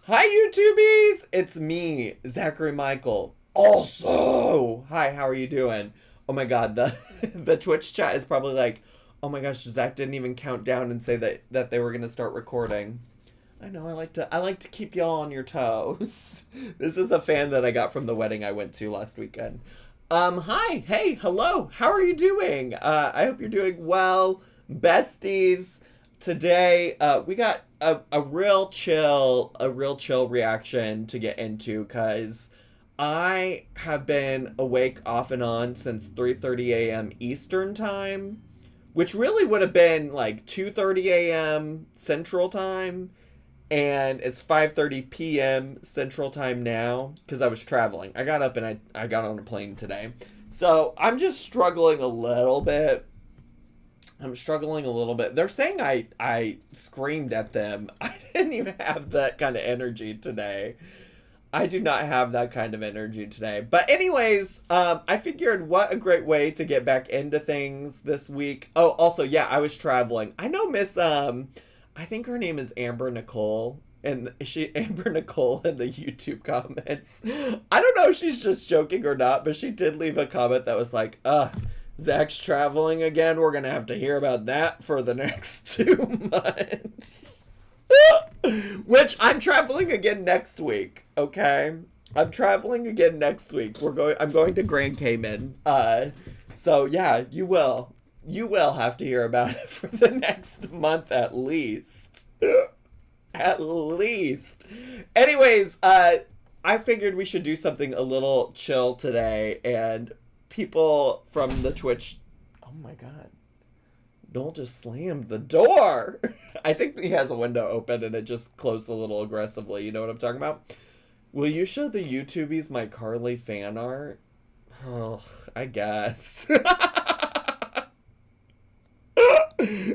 Hi, YouTubies! It's me, Zachary Michael. Also, hi, how are you doing? Oh my god, the the Twitch chat is probably like, oh my gosh, Zach didn't even count down and say that they were gonna start recording. I know, I like to keep y'all on your toes. This is a fan that I got from the wedding I went to last weekend. Hi, hey, hello, how are you doing? I hope you're doing well, besties. Today, we got a real chill reaction to get into, because I have been awake off and on since 3:30 a.m. Eastern time, which really would have been like 2:30 a.m. Central time, and it's 5:30 p.m. Central time now because I was traveling. I got up and I got on a plane today. So I'm just struggling a little bit. They're saying I screamed at them. I didn't even have that kind of energy today. I do not have that kind of energy today. But anyways, I figured what a great way to get back into things this week. Oh, also, yeah, I was traveling. I know Miss I think her name is Amber Nicole. And she Amber Nicole in the YouTube comments. I don't know if she's just joking or not, but she did leave a comment that was like, Zach's traveling again. We're gonna have to hear about that for the next 2 months. Which I'm traveling again next week. Okay, I'm traveling again next week. I'm going to Grand Cayman. So yeah, you will have to hear about it for the next month at least. At least. Anyways, I figured we should do something a little chill today, and people from the Twitch. Oh my god. Noel just slammed the door. I think he has a window open and it just closed a little aggressively. You know what I'm talking about? Will you show the YouTubies my Carly fan art? Oh, I guess.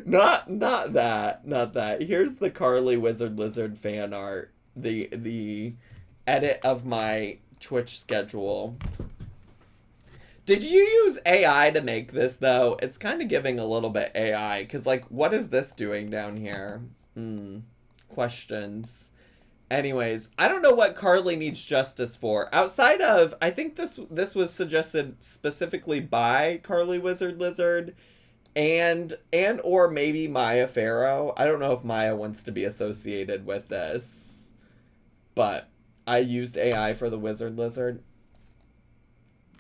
Not that. Here's the Carly Wizard Lizard fan art. The edit of my Twitch schedule. Did you use AI to make this, though? It's kind of giving a little bit AI, because, like, what is this doing down here? Questions. Anyways, I don't know what Carly needs justice for. Outside of, I think this was suggested specifically by Carly Wizard Lizard and or maybe Maya Farrow. I don't know if Maya wants to be associated with this, but I used AI for the Wizard Lizard.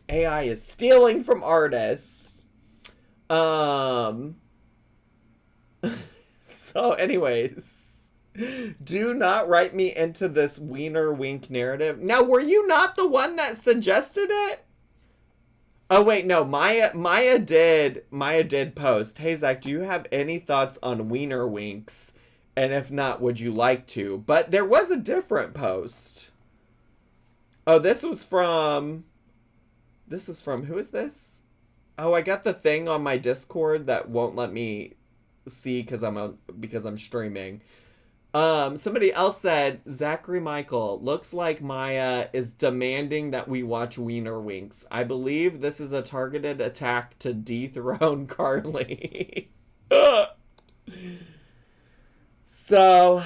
AI is stealing from artists. So anyways, do not write me into this wiener wink narrative. Now, were you not the one that suggested it? Oh wait, no, Maya did post, "Hey Zach, do you have any thoughts on wiener winks? And if not, would you like to?" But there was a different post. Oh, this was from who is this? Oh, I got the thing on my Discord that won't let me see because I'm streaming. Somebody else said, Zachary Michael, looks like Maya is demanding that we watch Wiener Winks. I believe this is a targeted attack to dethrone Carly. So,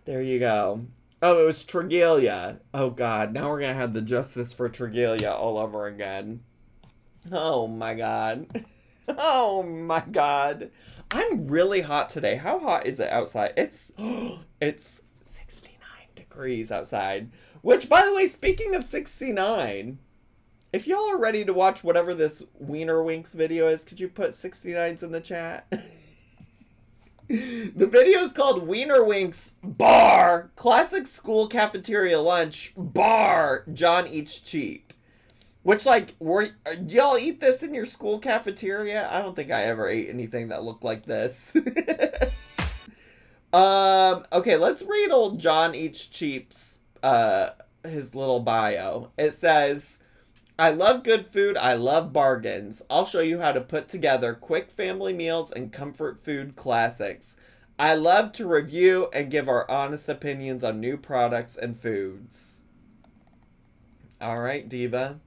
there you go. Oh, it was Tregelia. Oh god, now we're gonna have the justice for Tregelia all over again. Oh my god. Oh my god. I'm really hot today. How hot is it outside? It's 69 degrees outside. Which, by the way, speaking of 69, if y'all are ready to watch whatever this Wiener Winks video is, could you put 69s in the chat? The video is called Wiener Winks Bar Classic School Cafeteria Lunch Bar John Eats Cheap. Which, like, y'all eat this in your school cafeteria? I don't think I ever ate anything that looked like this. Okay, let's read old John Eats Cheap's his little bio. It says, I love good food. I love bargains. I'll show you how to put together quick family meals and comfort food classics. I love to review and give our honest opinions on new products and foods. All right, Diva.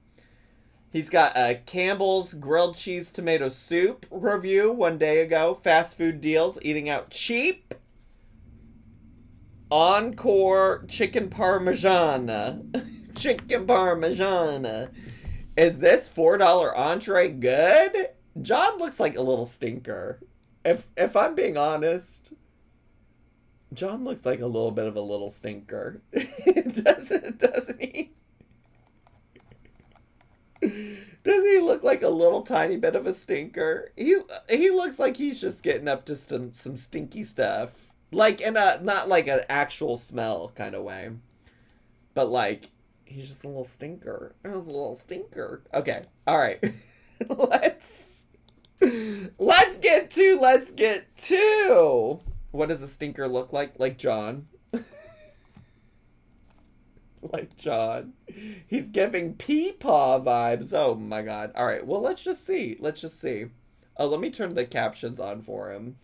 He's got a Campbell's grilled cheese tomato soup review one day ago. Fast food deals, eating out cheap. Encore chicken parmesan. Chicken parmesan. Is this $4 entree good? John looks like a little stinker. If I'm being honest, John looks like a little bit of a little stinker. Doesn't he? Does he look like a little tiny bit of a stinker? He looks like he's just getting up to some stinky stuff. Like in a, not like an actual smell kind of way. But like, he's just a little stinker. It was a little stinker. Okay. All right. Let's get to. What does a stinker look like? Like John. Like John. He's giving peepaw vibes. Oh my god. All right. Well, let's just see. Let me turn the captions on for him.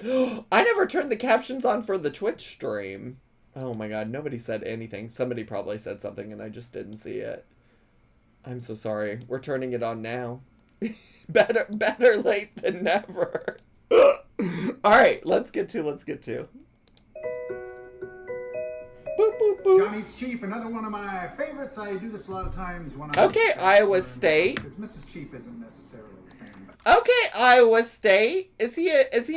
I never turned the captions on for the Twitch stream. Oh my god. Nobody said anything. Somebody probably said something and I just didn't see it. I'm so sorry. We're turning it on now. Better late than never. All right. Let's get to. Boop, boop, boop. John Eats Cheap, another one of my favorites. I do this a lot of times when I'm... Okay, Iowa State. Because Mrs. Cheap isn't necessarily a fan. Okay, Iowa State. Is he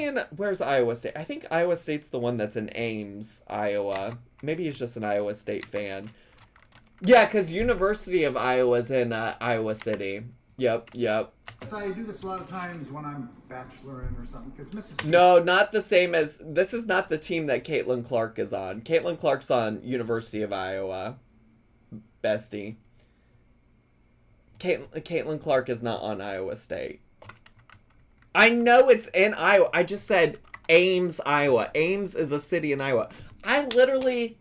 in... Where's Iowa State? I think Iowa State's the one that's in Ames, Iowa. Maybe he's just an Iowa State fan. Yeah, because University of Iowa's in Iowa City. Yep. So I do this a lot of times when I'm bacheloring or something, because Mrs. Cheap... No, not the same as... This is not the team that Caitlin Clark is on. Caitlin Clark's on University of Iowa. Bestie. Caitlin Clark is not on Iowa State. I know it's in Iowa. I just said Ames, Iowa. Ames is a city in Iowa. I literally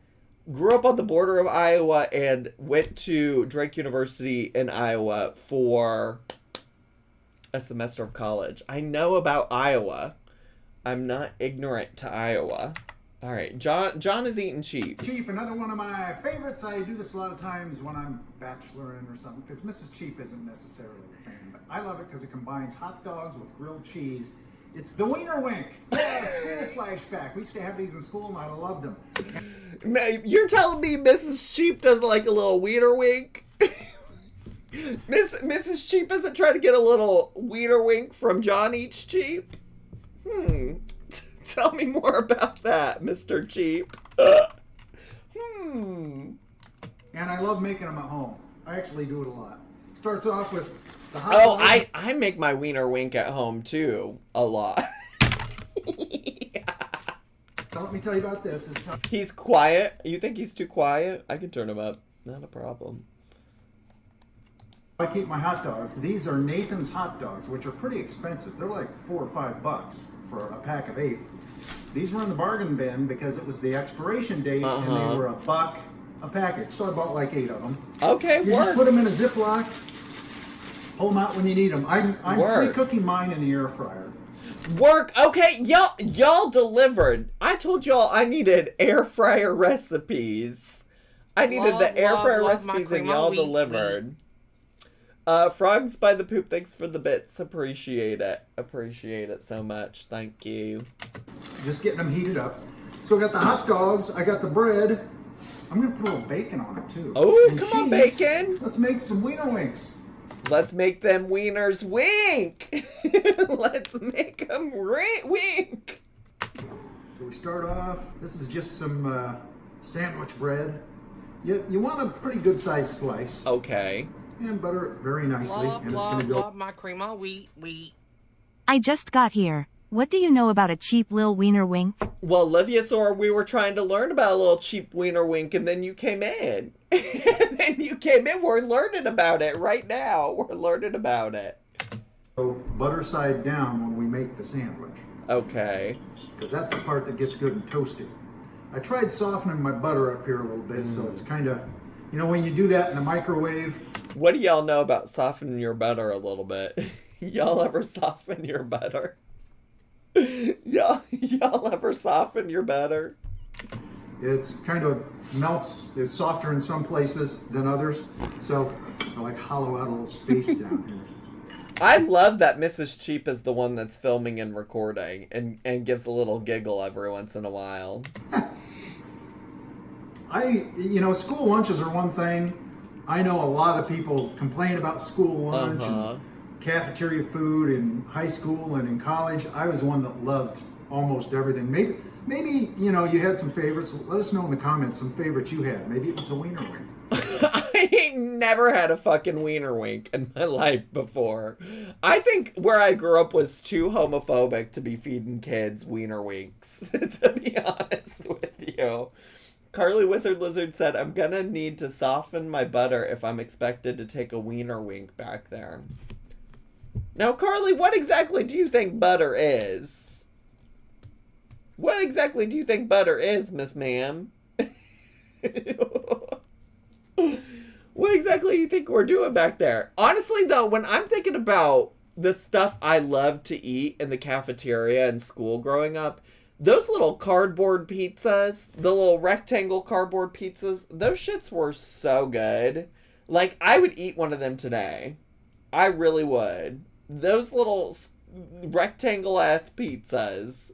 grew up on the border of Iowa and went to Drake University in Iowa for a semester of college. I know about Iowa. I'm not ignorant to Iowa. All right, John is eating cheap. Cheap, another one of my favorites. I do this a lot of times when I'm bacheloring or something, because Mrs. Cheap isn't necessarily a fan, but I love it because it combines hot dogs with grilled cheese. It's the wiener wink. Yeah, school flashback. We used to have these in school and I loved them. You're telling me Mrs. Cheap doesn't like a little wiener wink? Mrs. Cheap isn't trying to get a little wiener wink from John Eats Cheap? Tell me more about that, Mr. Cheap. And I love making them at home. I actually do it a lot. Starts off with the hot dog. I make my wiener wink at home too, a lot. So let me tell you about this. He's quiet. You think he's too quiet? I can turn him up. Not a problem. I keep my hot dogs. These are Nathan's hot dogs, which are pretty expensive. They're like $4 or $5 for a pack of 8. These were in the bargain bin because it was the expiration date, and they were $1 a package. So I bought like 8 of them. Okay, you just put them in a Ziploc. Pull them out when you need them. I'm pre-cooking mine in the air fryer. Okay, y'all delivered. I told y'all I needed air fryer recipes. I needed the air fryer recipes, and y'all delivered. Frogs by the Poop, thanks for the bits. Appreciate it so much. Thank you. Just getting them heated up. So I got the hot dogs, I got the bread. I'm gonna put a little bacon on it too. Oh, come on, bacon. Let's make some wiener winks. Let's make them wieners wink. Let's make them wink. So we start off, this is just some sandwich bread. You want a pretty good sized slice. Okay. And butter it very nicely. Blah, and blah, it's gonna go. blah, my cream of wheat. I just got here. What do you know about a cheap lil wiener wink? Well, Liviosaur, we were trying to learn about a little cheap wiener wink, and then you came in. We're learning about it right now. We're learning about it. So butter side down when we make the sandwich. Okay. Because that's the part that gets good and toasty. I tried softening my butter up here a little bit, so it's kind of, when you do that in the microwave. What do y'all know about softening your butter a little bit? Y'all ever soften your butter? Y'all ever soften your butter? It's kind of melts, is softer in some places than others. So I like hollow out a little space down here. I love that Mrs. Cheap is the one that's filming and recording and gives a little giggle every once in a while. School lunches are one thing. I know a lot of people complain about school lunch and cafeteria food in high school and in college. I was one that loved almost everything. Maybe you had some favorites. Let us know in the comments some favorites you had. Maybe it was the wiener wing. I ain't never had a fucking wiener wink in my life before. I think where I grew up was too homophobic to be feeding kids wiener winks, to be honest with you. Carly Wizard Lizard said, I'm gonna need to soften my butter if I'm expected to take a wiener wink back there. Now, Carly, what exactly do you think butter is? What exactly do you think butter is, Miss Ma'am? What exactly do you think we're doing back there? Honestly, though, when I'm thinking about the stuff I loved to eat in the cafeteria in school growing up, those little cardboard pizzas, the little rectangle cardboard pizzas, those shits were so good. Like, I would eat one of them today. I really would. Those little rectangle-ass pizzas.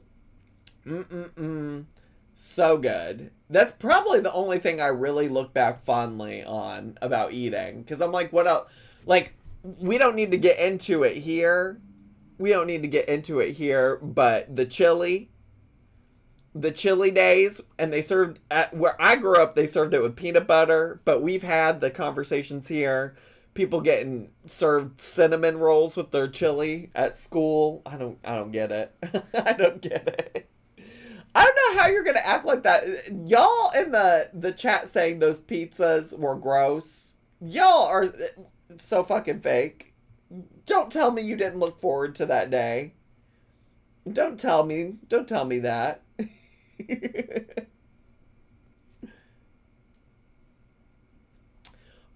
So good. That's probably the only thing I really look back fondly on about eating. Because I'm like, what else? Like, we don't need to get into it here. But the chili days, and they served at where I grew up, they served it with peanut butter, but we've had the conversations here, people getting served cinnamon rolls with their chili at school. I don't get it. I don't get it. I don't know how you're gonna act like that. Y'all in the chat saying those pizzas were gross. Y'all are so fucking fake. Don't tell me you didn't look forward to that day. Don't tell me that.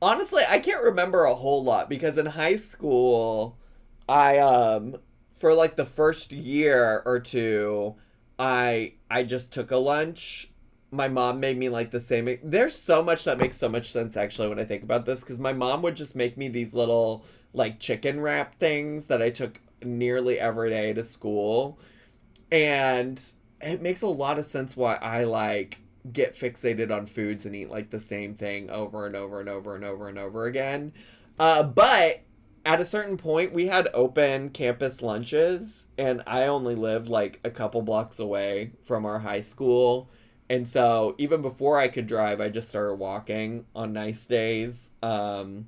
Honestly, I can't remember a whole lot because in high school, I for like the first year or two, I just took a lunch. My mom made me like the same. There's so much that makes so much sense actually when I think about this, because my mom would just make me these little like chicken wrap things that I took nearly every day to school, and it makes a lot of sense why I like get fixated on foods and eat like the same thing over and over and over and over and over again. But at a certain point, we had open campus lunches, and I only lived like a couple blocks away from our high school. And so even before I could drive, I just started walking on nice days. And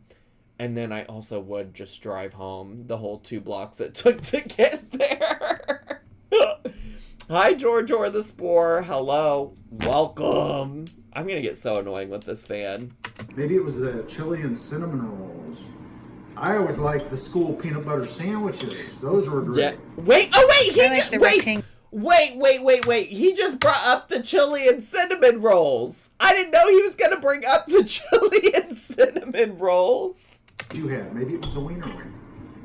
then I also would just drive home the whole 2 blocks it took to get there. Hi, George or the Spore. Hello. Welcome. I'm going to get so annoying with this fan. Maybe it was the chili and cinnamon rolls. I always liked the school peanut butter sandwiches. Those were great. Yeah. Wait. Wait. He just brought up the chili and cinnamon rolls. I didn't know he was going to bring up the chili and cinnamon rolls. You had. Maybe it was the wiener wing.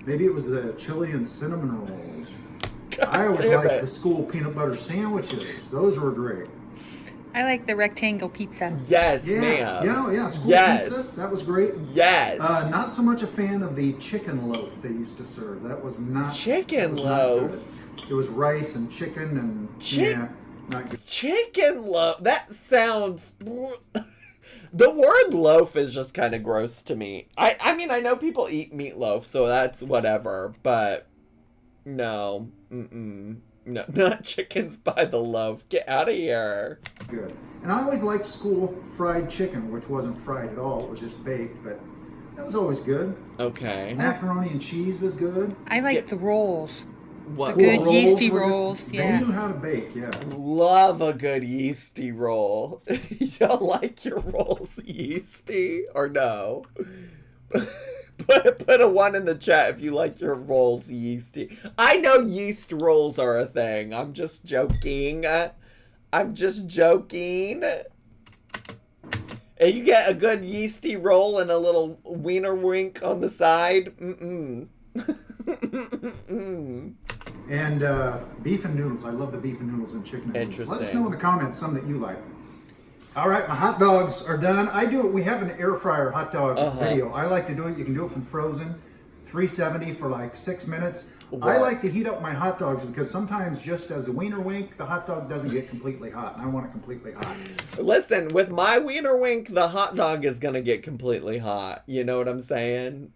Maybe it was the chili and cinnamon rolls. God, I always liked the school peanut butter sandwiches. Those were great. I like the rectangle pizza. Yes, Yeah, ma'am. school Yes. pizza. That was great. Yes. Not so much a fan of the chicken loaf they used to serve. That was not Chicken was not loaf? good. It was rice and chicken and not good. Chicken loaf. That sounds... The word loaf is just kind of gross to me. I mean, I know people eat meatloaf, so that's whatever, but no. No, not chickens by the loaf. Get out of here. Good. And I always liked school fried chicken, which wasn't fried at all. It was just baked, but that was always good. Okay. Macaroni and cheese was good. I like the rolls. What? The good Rolls yeasty were good. rolls, They yeah. knew how to bake, yeah. Love a good yeasty roll. Y'all like your rolls yeasty or no? Put a 1 in the chat if you like your rolls yeasty. I know yeast rolls are a thing. I'm just joking. And you get a good yeasty roll and a little wiener wink on the side. And beef and noodles. I love the beef and noodles and chicken and noodles. Let us Interesting. know in the comments some that you like. All right, my hot dogs are done. I do it. We have an air fryer hot dog video. I like to do it. You can do it from frozen. $3.70 for like 6 minutes. Wow. I like to heat up my hot dogs because sometimes just as a wiener wink, the hot dog doesn't get completely hot, and I want it completely hot. Listen, with my wiener wink, the hot dog is gonna get completely hot. You know what I'm saying?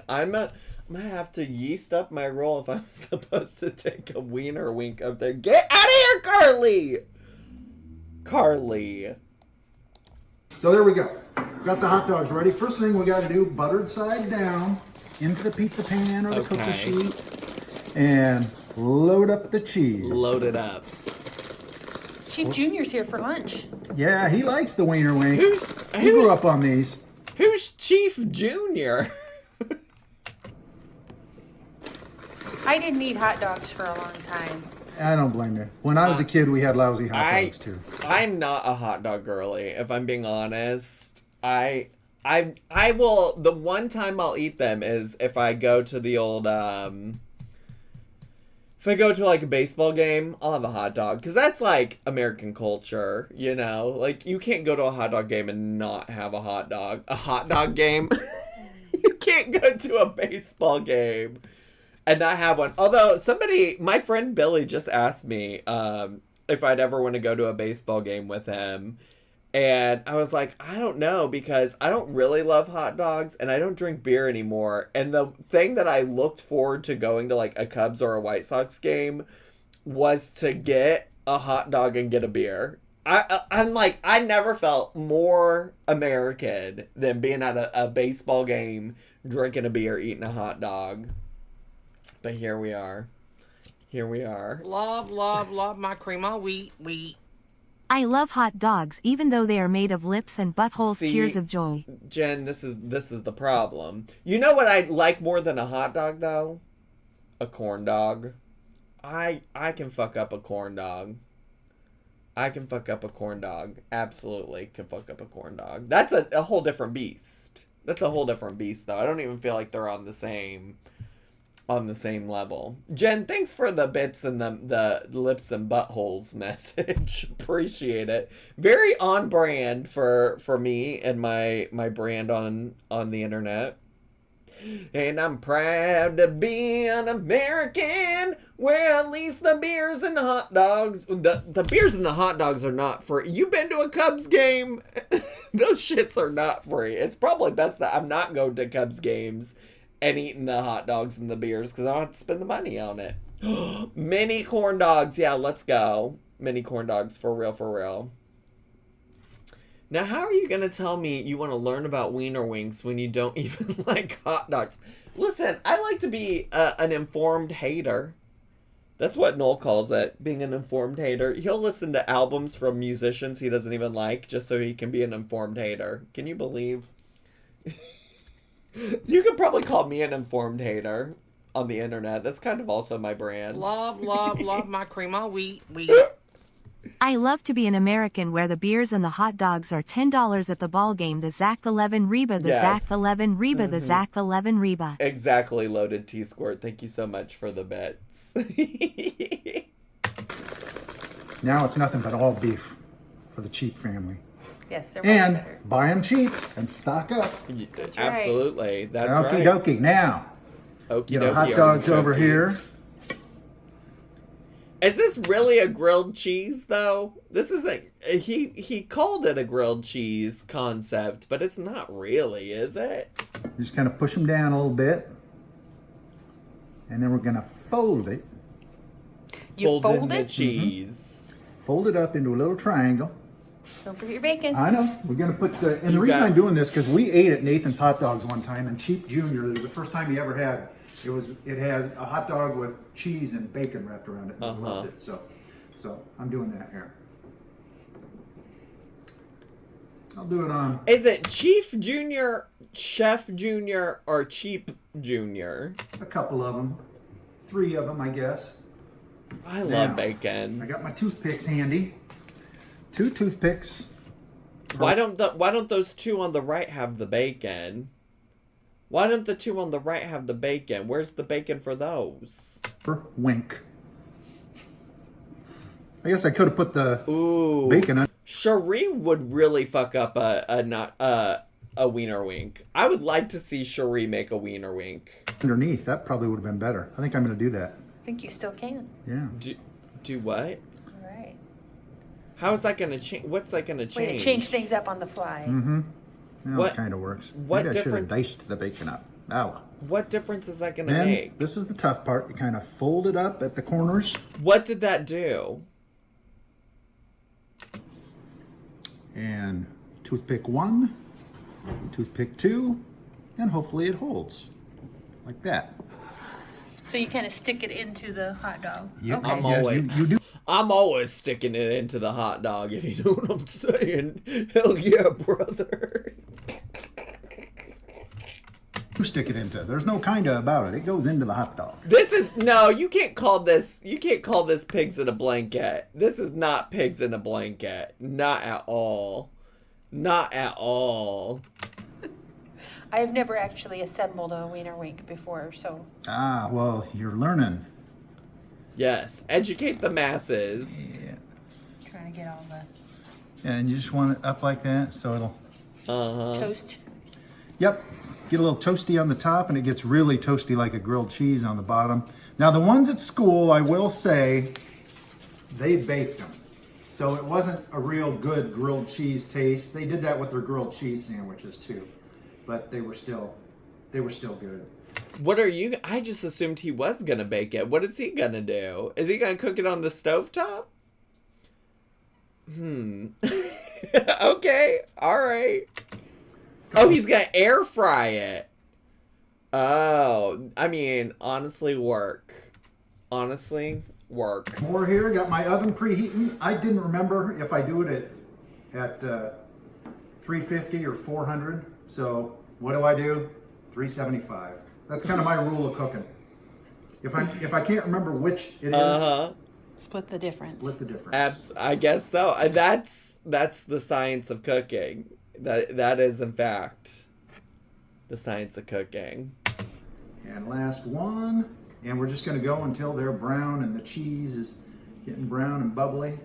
I'm gonna have to yeast up my roll if I'm supposed to take a wiener wink up there. Get out of here, Carly! Carly. So there we go. Got the hot dogs ready. First thing we got to do, buttered side down into the pizza pan or the cookie sheet, and load up the cheese. Load it up. Chief Junior's here for lunch. Yeah, he likes the wiener wink. He who's grew up on these. Who's Chief Junior? I didn't eat hot dogs for a long time. I don't blame you. When I was a kid, we had lousy hot dogs too. I'm not a hot dog girly, if I'm being honest. I will, the one time I'll eat them is if I go to the old, if I go to like a baseball game, I'll have a hot dog. Because that's like American culture, you know? Like, you can't go to a hot dog game and not have a hot dog. A hot dog game? You can't go to a baseball game and not have one. Although my friend Billy just asked me if I'd ever want to go to a baseball game with him. And I was like, I don't know, because I don't really love hot dogs and I don't drink beer anymore. And the thing that I looked forward to going to like a Cubs or a White Sox game was to get a hot dog and get a beer. I'm like, I never felt more American than being at a baseball game, drinking a beer, eating a hot dog. But here we are. Here we are. Love, love, love my cream of wheat. I love hot dogs, even though they are made of lips and buttholes. See, Tears of joy. Jen, this is the problem. You know what I like more than a hot dog, though? A corn dog. I can fuck up a corn dog. I can fuck up a corn dog. Absolutely can fuck up a corn dog. That's a whole different beast. That's a whole different beast, though. I don't even feel like they're on the same level. Jen, thanks for the bits and the lips and buttholes message. Appreciate it. Very on brand for me and my brand on the internet. And I'm proud to be an American where at least the beers and hot dogs, the beers and the hot dogs are not free. You been to a Cubs game? Those shits are not free. It's probably best that I'm not going to Cubs games and eating the hot dogs and the beers because I don't have to spend the money on it. Mini corn dogs. Yeah, let's go. Mini corn dogs for real, for real. Now, how are you going to tell me you want to learn about wiener winks when you don't even like hot dogs? Listen, I like to be an informed hater. That's what Noel calls it, being an informed hater. He'll listen to albums from musicians he doesn't even like just so he can be an informed hater. Can you believe? You could probably call me an informed hater on the internet. That's kind of also my brand. Love, love, love my cream of wheat. I love to be an American where the beers and the hot dogs are $10 at the ball game. The Zach 11 Reba, the Yes. Zach 11 Reba, the Zach 11 Reba. Exactly, Loaded T-Squirt. Thank you so much for the bits. Now it's nothing but all beef for the cheap family. Yes, they're much And better. buy them cheap and stock up. That's right. Absolutely. That's Okie right. dokie. Now, Okie you know, dokie, hot dogs artichoke. over here. Is this really a grilled cheese, though? This isn't... He called it a grilled cheese concept, but it's not really, is it? You just kind of push them down a little bit. And then we're going to fold it. You Fold in fold the it? cheese. Fold it up into a little triangle. Don't forget your bacon. I know. We're going to put the... And the You reason got- I'm doing this, because we ate at Nathan's Hot Dogs one time, and Cheap Junior, it was the first time he ever had... It had a hot dog with cheese and bacon wrapped around it. And I loved it. So I'm doing that here. I'll do it on... Is it Chief Junior, Chef Junior, or Cheap Junior? A couple of them. 3 of them, I guess. I love Now, I bacon. got my toothpicks handy. 2 toothpicks. Why don't those 2 on the right have the bacon? Why don't the 2 on the right have the bacon? Where's the bacon for those? For wink. I guess I could have put the Ooh. bacon on. Cherie would really fuck up a a wiener wink. I would like to see Cherie make a wiener wink. Underneath, that probably would have been better. I think I'm going to do that. I think you still can. Yeah. Do what? All right. How is that going to change? What's that going to change? Way to change things up on the fly. Mm-hmm. Well, What- it kind of works. what Maybe I should have difference- diced the bacon up. Oh, well. What difference is that going to Then, make? this is the tough part. You kind of fold it up at the corners. What did that do? And toothpick 1, toothpick 2, and hopefully it holds. Like that. So you kind of stick it into the hot dog. You, Okay. I'm always- you do I'm always sticking it into the hot dog, if you know what I'm saying. Hell yeah, brother. stick it into. There's no kinda about it. It goes into the hot dog. This is no, you can't call this pigs in a blanket. This is not pigs in a blanket. Not at all. Not at all. I have never actually assembled a wiener wink before, so Ah, well, you're learning. Yes, educate the masses. Yeah. trying to get all the And you just want it up like that, so it'll. toast. Yep. Get a little toasty on the top, and it gets really toasty like a grilled cheese on the bottom. Now, the ones at school, I will say, they baked them. So it wasn't a real good grilled cheese taste. They did that with their grilled cheese sandwiches too, but they were still good. What are you? I just assumed he was gonna bake it. What is he gonna do? Is he gonna cook it on the stovetop? Okay. All right. Oh, he's gonna air fry it. Oh, I mean, honestly, work. Honestly, work. More here. Got my oven preheating. I didn't remember if I do it at 350 or 400. So what do? 375. That's kind of my rule of cooking. If I can't remember which it is, Split the difference. split the difference. I guess so. That's the science of cooking. That is in fact the science of cooking. And last one. And we're just going to go until they're brown and the cheese is getting brown and bubbly.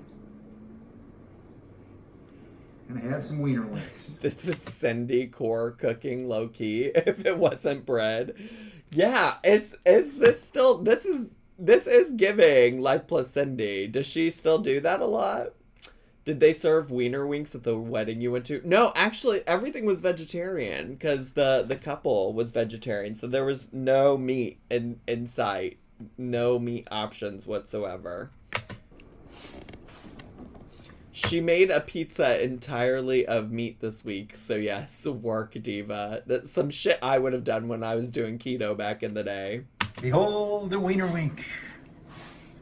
And I have some wiener wings. This is Cindy core cooking low key. If it wasn't bread, yeah. Is this still? This is giving Life Plus Cindy. Does she still do that a lot? Did they serve wiener winks at the wedding you went to? No, actually, everything was vegetarian because the couple was vegetarian, so there was no meat in sight, no meat options whatsoever. She made a pizza entirely of meat this week, so yes, work diva. That's some shit I would have done when I was doing keto back in the day. Behold the wiener wink.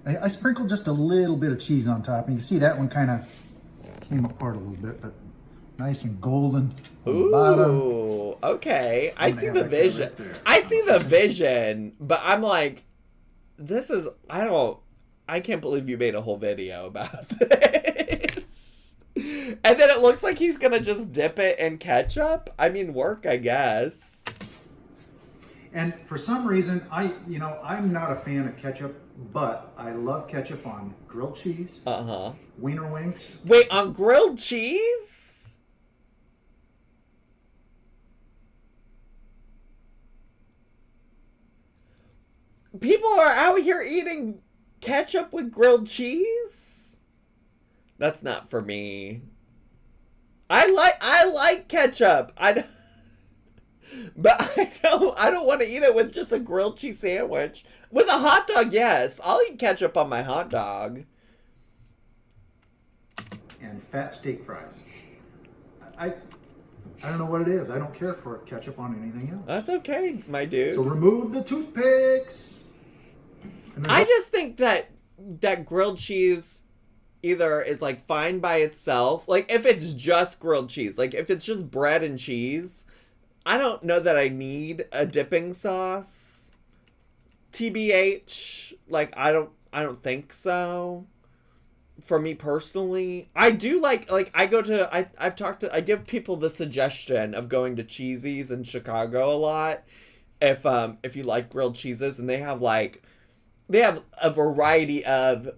I sprinkled just a little bit of cheese on top, and you can see that one kind of came apart a little bit, but nice and golden on the bottom. Ooh, okay. I gonna see have the that guy vision. right there. I see the vision, but I'm like, I can't believe you made a whole video about this. And then it looks like he's gonna just dip it in ketchup. I mean, work, I guess. And for some reason, I'm not a fan of ketchup, but I love ketchup on grilled cheese, wiener wings. Wait, on grilled cheese? People are out here eating ketchup with grilled cheese? That's not for me. I like ketchup. But I don't want to eat it with just a grilled cheese sandwich. With a hot dog, yes. I'll eat ketchup on my hot dog. And fat steak fries. I don't know what it is. I don't care for ketchup on anything else. That's okay, my dude. So remove the toothpicks. And then I just think that grilled cheese either is like fine by itself. Like if it's just grilled cheese, like if it's just bread and cheese, I don't know that I need a dipping sauce. TBH, like I don't think so. For me personally, I do like I give people the suggestion of going to Cheesy's in Chicago a lot. If you like grilled cheeses, and they have a variety of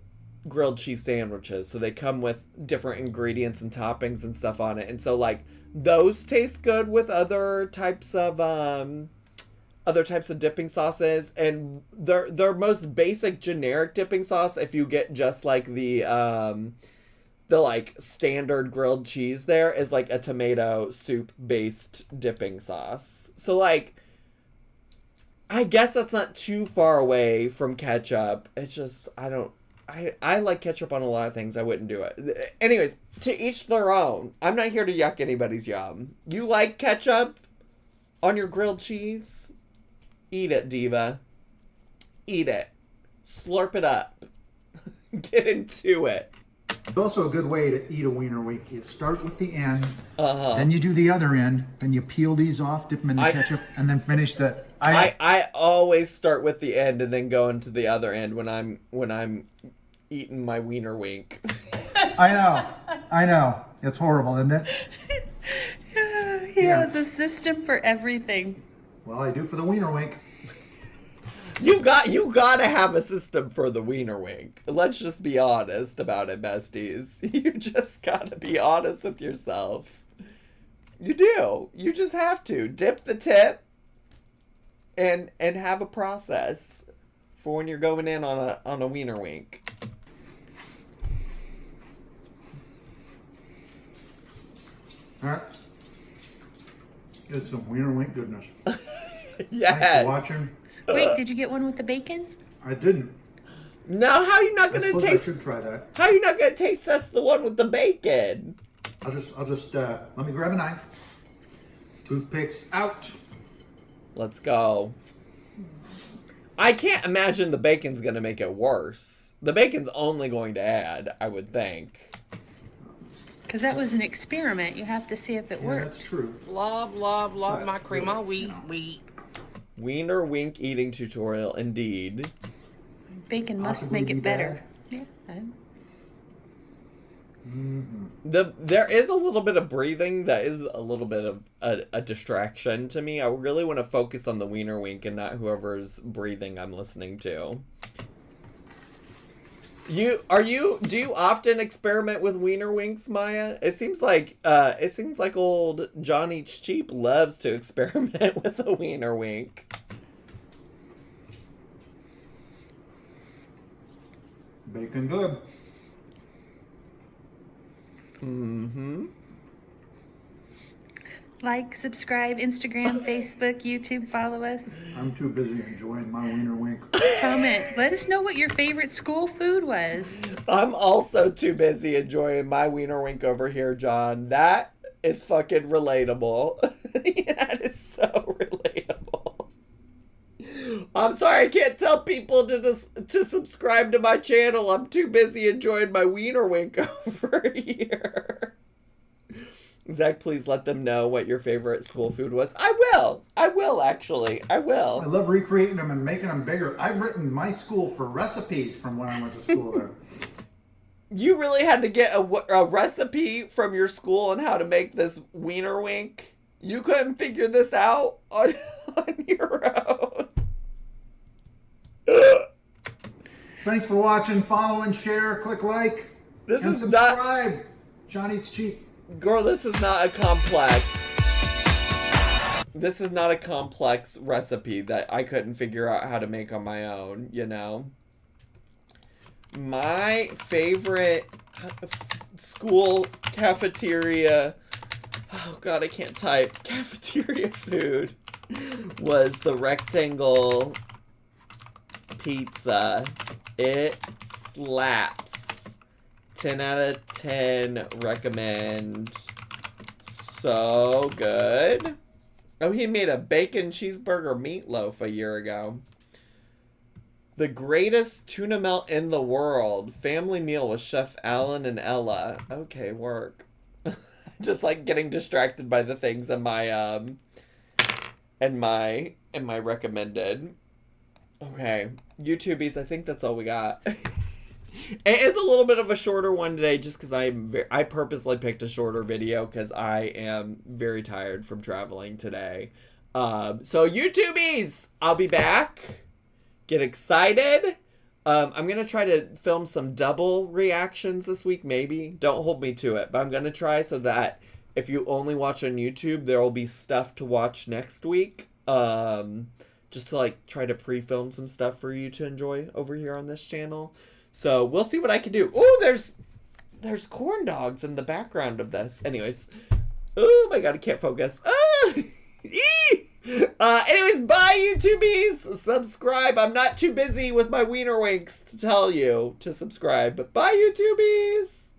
grilled cheese sandwiches. So they come with different ingredients and toppings and stuff on it. And so like those taste good with other types of dipping sauces, and their most basic generic dipping sauce, if you get just like the like standard grilled cheese, there is like a tomato soup based dipping sauce. So like I guess that's not too far away from ketchup. It's just I like ketchup on a lot of things. I wouldn't do it. Anyways, to each their own. I'm not here to yuck anybody's yum. You like ketchup on your grilled cheese? Eat it, diva. Eat it. Slurp it up. Get into it. It's also a good way to eat a wiener wink. You start with the end, Uh-huh. then you do the other end, then you peel these off, dip them in the ketchup, and then finish the... I always start with the end and then go into the other end when I'm eating my wiener wink. I know. It's horrible, isn't it? Yeah, it's a system for everything. Well, I do for the wiener wink. You gotta have a system for the wiener wink. Let's just be honest about it, besties. You just gotta be honest with yourself. You do. You just have to dip the tip and have a process for when you're going in on a wiener wink. All right. It's some wiener wink goodness. Yes. Thanks for watching. Wait, did you get one with the bacon? I didn't. Now, how are you not I gonna suppose I taste? should try that. How are you not gonna taste test the one with the bacon? I'll just let me grab a knife. Toothpicks out. Let's go. I can't imagine the bacon's gonna make it worse. The bacon's only going to add, I would think. Because that was an experiment. You have to see if it Yeah, works. that's true. Love my cream of wheat. Wiener wink eating tutorial, indeed. Bacon must Possibly make be it better. bad. Yeah. There is a little bit of breathing that is a little bit of a distraction to me. I really want to focus on the wiener wink and not whoever's breathing I'm listening to. Do you often experiment with wiener winks, Maya? It seems like old Johnny Cheap loves to experiment with a wiener wink. Bacon good. Mm-hmm. Like, subscribe, Instagram, Facebook, YouTube, follow us. I'm too busy enjoying my wiener wink. Comment. Let us know what your favorite school food was. I'm also too busy enjoying my wiener wink over here, John. That is fucking relatable. That is so relatable. I'm sorry, I can't tell people to subscribe to my channel. I'm too busy enjoying my wiener wink over here. Zach, please let them know what your favorite school food was. I will, actually. I will. I love recreating them and making them bigger. I've written my school for recipes from when I went to school there. You really had to get a recipe from your school on how to make this wiener wink? You couldn't figure this out on your own? Thanks for watching. Follow and share. Click like. This and is subscribe. John Eats Cheap. Girl, this is not a complex. This is not a complex recipe that I couldn't figure out how to make on my own, you know? My favorite school cafeteria, oh god, I can't type, cafeteria food was the rectangle pizza. It slaps. 10 out of 10 recommend. So good. Oh, he made a bacon cheeseburger meatloaf a year ago. The greatest tuna melt in the world. Family meal with Chef Alan and Ella. Okay, work. Just like getting distracted by the things in my and my recommended. Okay, YouTubies, I think that's all we got. It is a little bit of a shorter one today just because I purposely picked a shorter video because I am very tired from traveling today. So YouTubies, I'll be back. Get excited. I'm going to try to film some double reactions this week, maybe. Don't hold me to it, but I'm going to try so that if you only watch on YouTube, there will be stuff to watch next week. Just to like try to pre-film some stuff for you to enjoy over here on this channel. So we'll see what I can do. Oh, there's corn dogs in the background of this. Anyways. Oh my god, I can't focus. Anyways, bye YouTubies. Subscribe. I'm not too busy with my wiener winks to tell you to subscribe. But bye YouTubies.